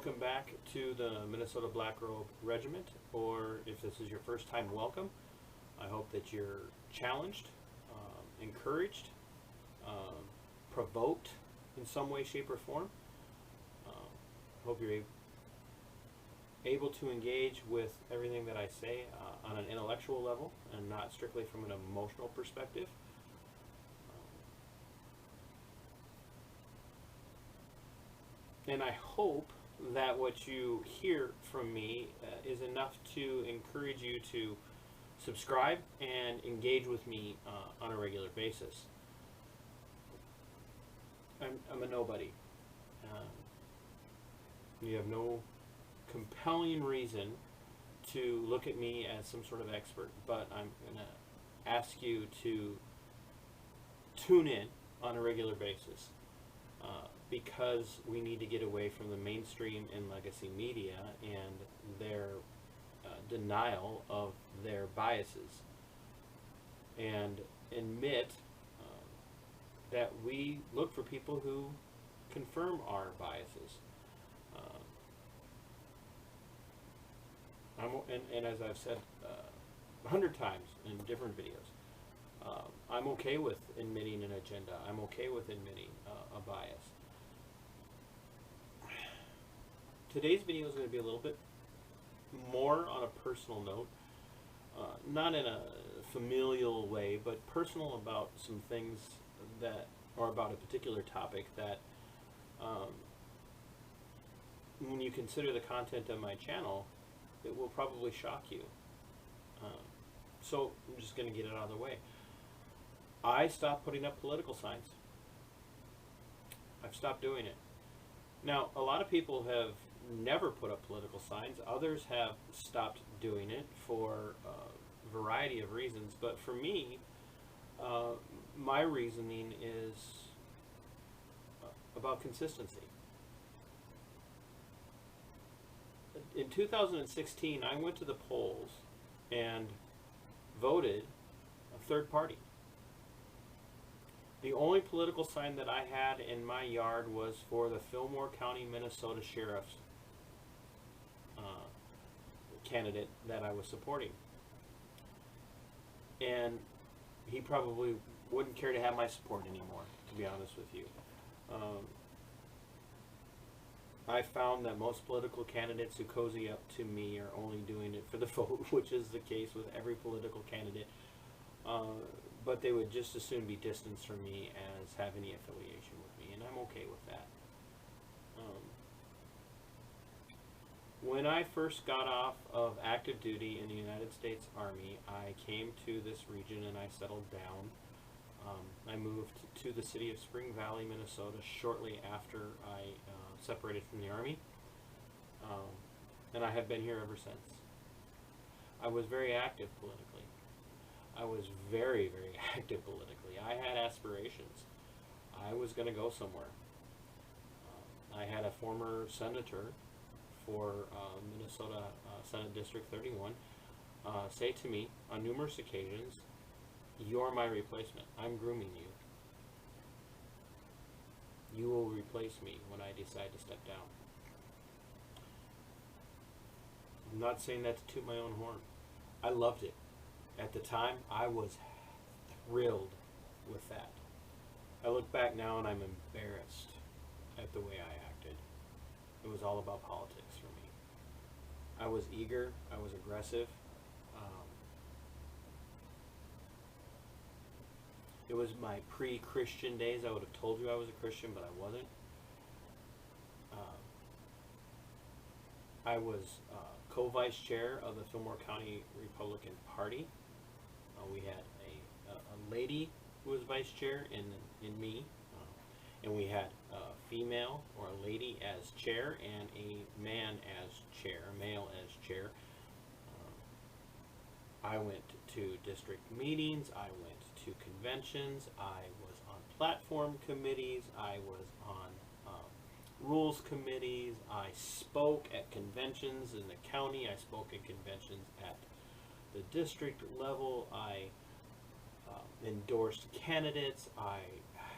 Welcome back to the Minnesota Black Robe Regiment, or if this is your first time, welcome. I hope that you're challenged, encouraged, provoked in some way, shape, or form. Hope you're able to engage with everything that I say on an intellectual level and not strictly from an emotional perspective. And I hope that what you hear from me is enough to encourage you to subscribe and engage with me on a regular basis. I'm a nobody. You have no compelling reason to look at me as some sort of expert, but I'm going to ask you to tune in on a regular basis. Because we need to get away from the mainstream and legacy media and their denial of their biases, and admit that we look for people who confirm our biases. And as I've said 100 times in different videos, I'm okay with admitting an agenda. I'm okay with admitting a bias. Today's video is going to be a little bit more on a personal note, not in a familial way, but personal about some things that, or about a particular topic that, when you consider the content of my channel, it will probably shock you. So I'm just going to get it out of the way. I stopped putting up political signs. I've stopped doing it. Now, a lot of people have never put up political signs. Others have stopped doing it for a variety of reasons. But for me, my reasoning is about consistency. In 2016, I went to the polls and voted a third party. The only political sign that I had in my yard was for the Fillmore County, Minnesota Sheriff's candidate that I was supporting. And he probably wouldn't care to have my support anymore, to be honest with you. I found that most political candidates who cozy up to me are only doing it for the vote, which is the case with every political candidate. But they would just as soon be distanced from me as have any affiliation with me, and I'm okay with that. When I first got off of active duty in the United States Army, I came to this region and I settled down. I moved to the city of Spring Valley, Minnesota shortly after I separated from the Army, and I have been here ever since. I was very active politically. I was very, very active politically. I had aspirations. I was going to go somewhere. I had a former senator for Minnesota Senate District 31 say to me on numerous occasions, "You're my replacement. I'm grooming you. You will replace me when I decide to step down." I'm not saying that to toot my own horn. I loved it. At the time, I was thrilled with that. I look back now and I'm embarrassed at the way I acted. It was all about politics for me. I was eager. I was aggressive. It was my pre-Christian days. I would have told you I was a Christian, but I wasn't. I was co-vice chair of the Fillmore County Republican Party. We had a lady who was vice chair and me, and we had a female or a lady as chair and a man as chair, a male as chair. I went to district meetings, I went to conventions, I was on platform committees, I was on rules committees, I spoke at conventions in the county, I spoke at conventions at the district level, I endorsed candidates, I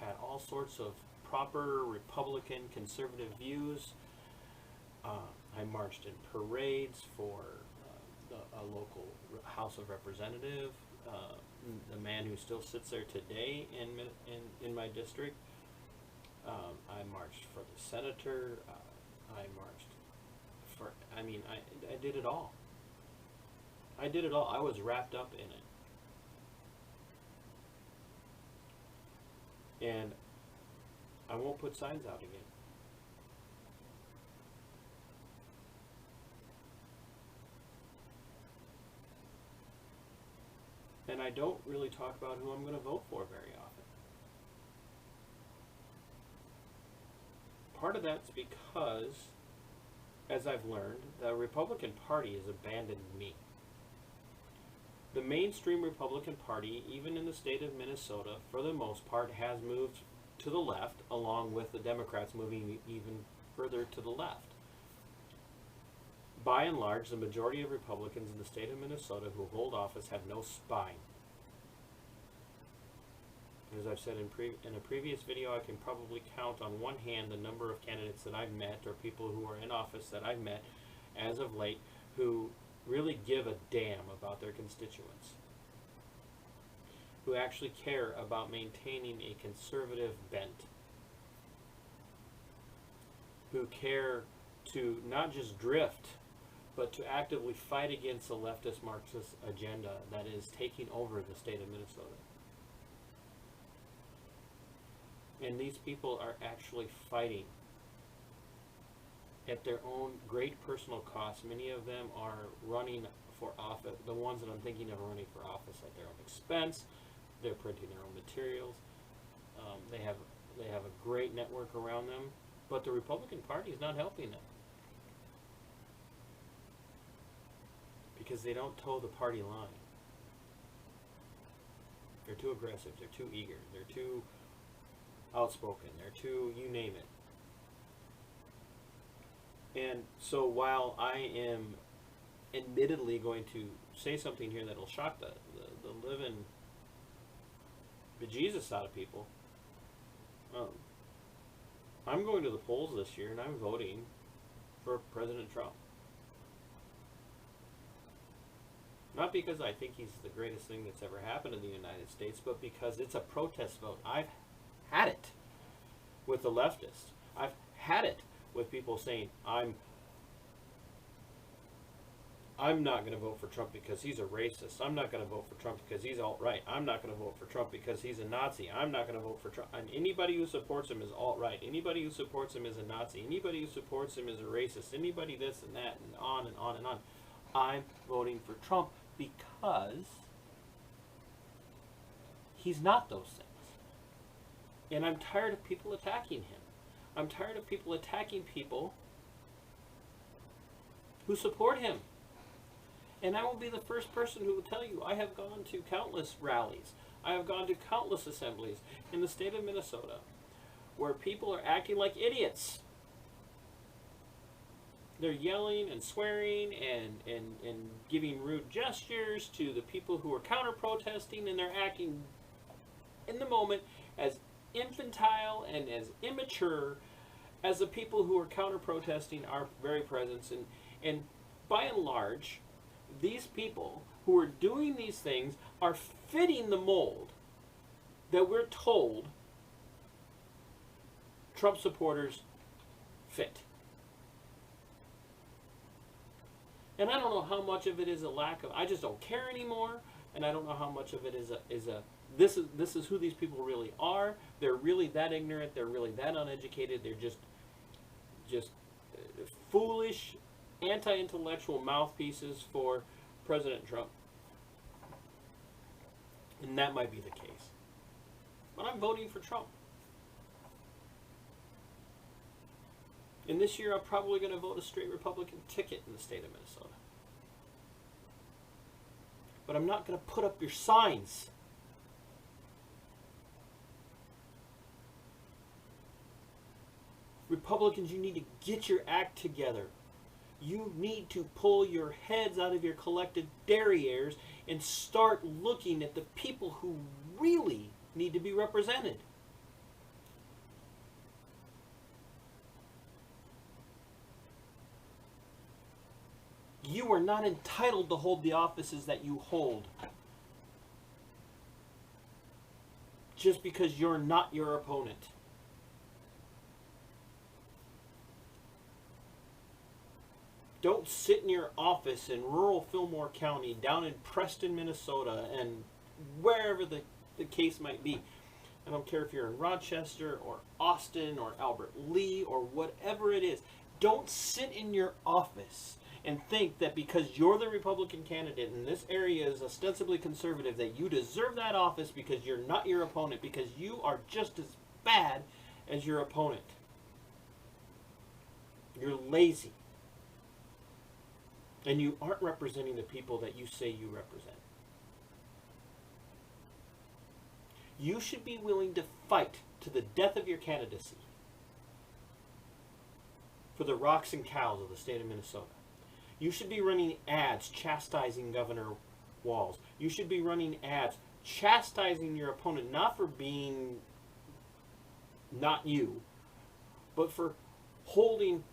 had all sorts of proper Republican conservative views. I marched in parades for a local House of Representative. The man who still sits there today in my district. I marched for the senator. I marched for. I mean, I did it all. I did it all. I was wrapped up in it. And I won't put signs out again. And I don't really talk about who I'm going to vote for very often. Part of that's because, as I've learned, the Republican Party has abandoned me. The mainstream Republican Party, even in the state of Minnesota, for the most part, has moved to the left, along with the Democrats moving even further to the left. By and large, the majority of Republicans in the state of Minnesota who hold office have no spine. As I've said in a previous video, I can probably count on one hand the number of candidates that I've met, or people who are in office that I've met as of late, who really give a damn about their constituents, who actually care about maintaining a conservative bent, who care to not just drift, but to actively fight against the leftist Marxist agenda that is taking over the state of Minnesota. And these people are actually fighting at their own great personal cost. Many of them are running for office. The ones that I'm thinking of are running for office at their own expense. They're printing their own materials. They have a great network around them, but the Republican Party is not helping them because they don't toe the party line. They're too aggressive. They're too eager. They're too outspoken. They're too, you name it. And so while I am admittedly going to say something here that will shock the living bejesus out of people, I'm going to the polls this year and I'm voting for President Trump. Not because I think he's the greatest thing that's ever happened in the United States, but because it's a protest vote. I've had it with the leftists. I've had it with people saying, I'm not going to vote for Trump because he's a racist. I'm not going to vote for Trump because he's alt-right. I'm not going to vote for Trump because he's a Nazi. I'm not going to vote for Trump. And anybody who supports him is alt-right. Anybody who supports him is a Nazi. Anybody who supports him is a racist. Anybody this and that and on and on and on. I'm voting for Trump because he's not those things. And I'm tired of people attacking him. I'm tired of people attacking people who support him. And I will be the first person who will tell you, I have gone to countless rallies. I have gone to countless assemblies in the state of Minnesota where people are acting like idiots. They're yelling and swearing and giving rude gestures to the people who are counter-protesting, and they're acting in the moment as infantile and as immature as the people who are counter-protesting our very presence. And by and large, these people who are doing these things are fitting the mold that we're told Trump supporters fit. And I don't know how much of it is a lack of, I just don't care anymore, and I don't know how much of it is a this is who these people really are. They're really that ignorant, they're really that uneducated, they're just foolish, anti-intellectual mouthpieces for President Trump. And that might be the case. But I'm voting for Trump. And this year I'm probably going to vote a straight Republican ticket in the state of Minnesota. But I'm not going to put up your signs. Republicans, you need to get your act together. You need to pull your heads out of your collected derrieres and start looking at the people who really need to be represented. You are not entitled to hold the offices that you hold just because you're not your opponent. Don't sit in your office in rural Fillmore County, down in Preston, Minnesota, and wherever the case might be. I don't care if you're in Rochester or Austin or Albert Lee or whatever it is. Don't sit in your office and think that because you're the Republican candidate and this area is ostensibly conservative that you deserve that office because you're not your opponent, because you are just as bad as your opponent. You're lazy. And you aren't representing the people that you say you represent. You should be willing to fight to the death of your candidacy for the rocks and cows of the state of Minnesota. You should be running ads chastising Governor Walz. You should be running ads chastising your opponent, not for being not you, but for holding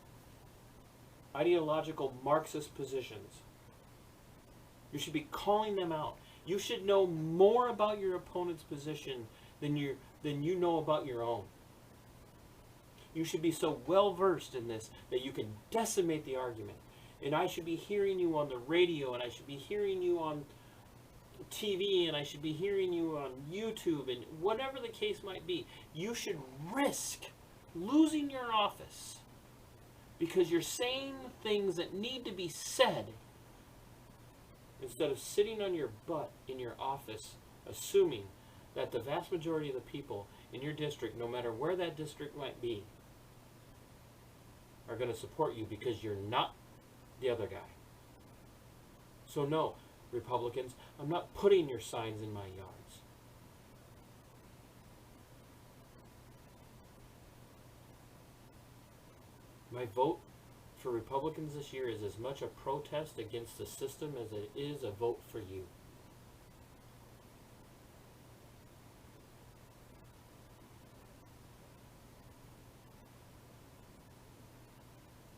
ideological Marxist positions. You should be calling them out. You should know more about your opponent's position than you know about your own. You should be so well versed in this that you can decimate the argument. And I should be hearing you on the radio, and I should be hearing you on TV, and I should be hearing you on YouTube, and whatever the case might be. You should risk losing your office because you're saying things that need to be said instead of sitting on your butt in your office assuming that the vast majority of the people in your district, no matter where that district might be, are going to support you because you're not the other guy. So no, Republicans, I'm not putting your signs in my yards. My vote for Republicans this year is as much a protest against the system as it is a vote for you.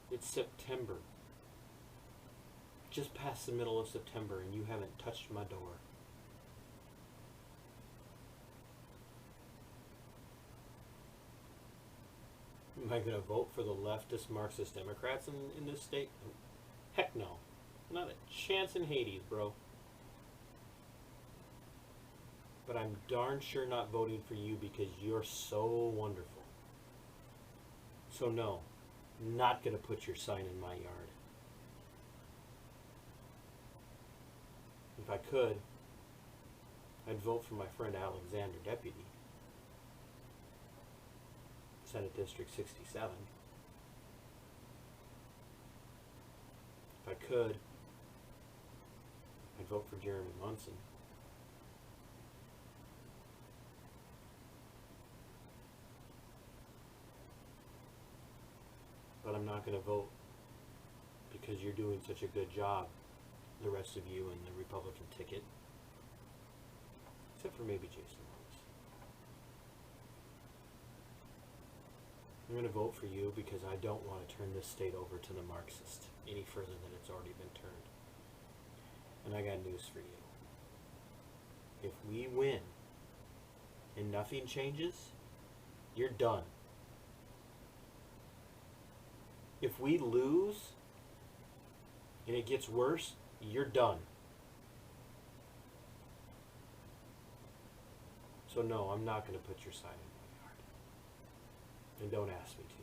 It's September. Just past the middle of September, and you haven't touched my door. Am I going to vote for the leftist Marxist Democrats in this state? Heck no. Not a chance in Hades, bro. But I'm darn sure not voting for you because you're so wonderful. So no, not going to put your sign in my yard. If I could, I'd vote for my friend Alexander, deputy. Senate District 67. If I could, I'd vote for Jeremy Munson. But I'm not going to vote because you're doing such a good job, the rest of you in the Republican ticket. Except for maybe Jason Rhodes. I'm going to vote for you because I don't want to turn this state over to the Marxists any further than it's already been turned. And I got news for you. If we win and nothing changes, you're done. If we lose and it gets worse, you're done. So no, I'm not going to put your sign in my yard. And don't ask me to.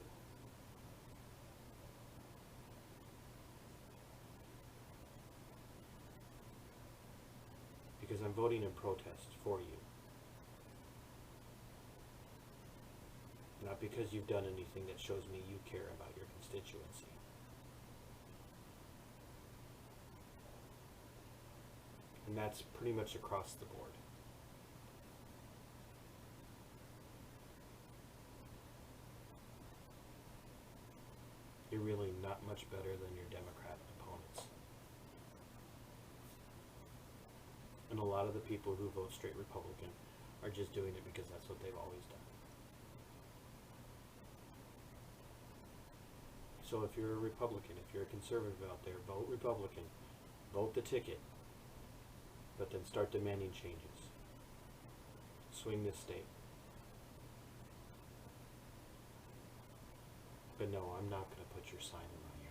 Because I'm voting in protest for you. Not because you've done anything that shows me you care about your constituency. And that's pretty much across the board. You're really not much better than your Democrat opponents. And a lot of the people who vote straight Republican are just doing it because that's what they've always done. So if you're a Republican, if you're a conservative out there, vote Republican. Vote the ticket. But then start demanding changes. Swing this state. But no, I'm not going to put your sign in my